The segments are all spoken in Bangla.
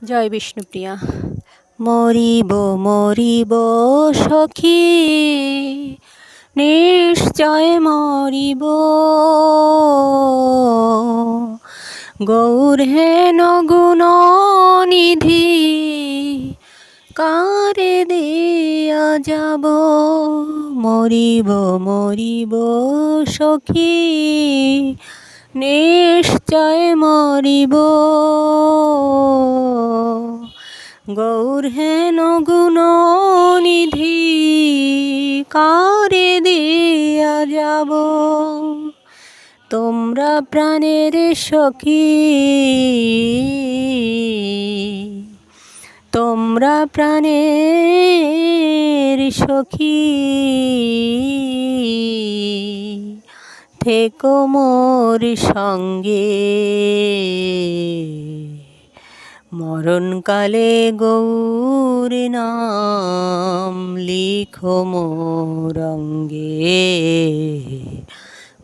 জয় বিষ্ণুপ্রিয়া। মরিব মরিব সখী, নিশ্চয় মরিব। গৌর হেন গুণ নিধি, কারে দিয়া যাব। মরিব মরিব সখী, নিশ্চয় মরিব। গৌর হেন গুণ নিধি, কারে দিয়া যাব। তোমরা প্রাণের সখী, তোমরা প্রাণের সখী, থেকো মোর সঙ্গে। মরণকালে গৌর নাম লিখো মোর অঙ্গে।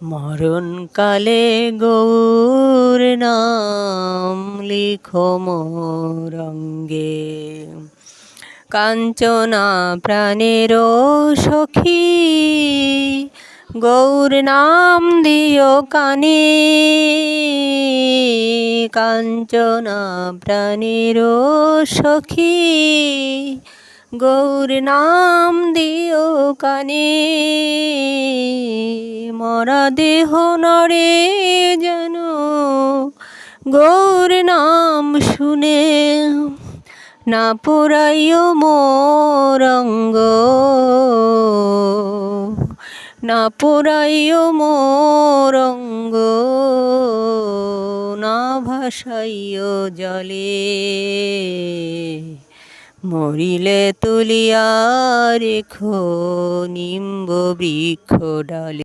মরণকালে গৌর নাম লিখো মোর অঙ্গে। কাঞ্চনা প্রাণের সখী, গৌর নাম দিও কানে। কাঞ্চনা প্রাণের সখী, গৌর নাম দিও কানে। মরা দেহ নড়ে যেন গৌর নাম শুনে, না পুরাইও মোর অঙ্গ। না পুরাইও মোর অঙ্গ, না ভাসাইও জলে। মরিলে তুলিয়া রেখো নিম্ব বৃক্ষ ডালে।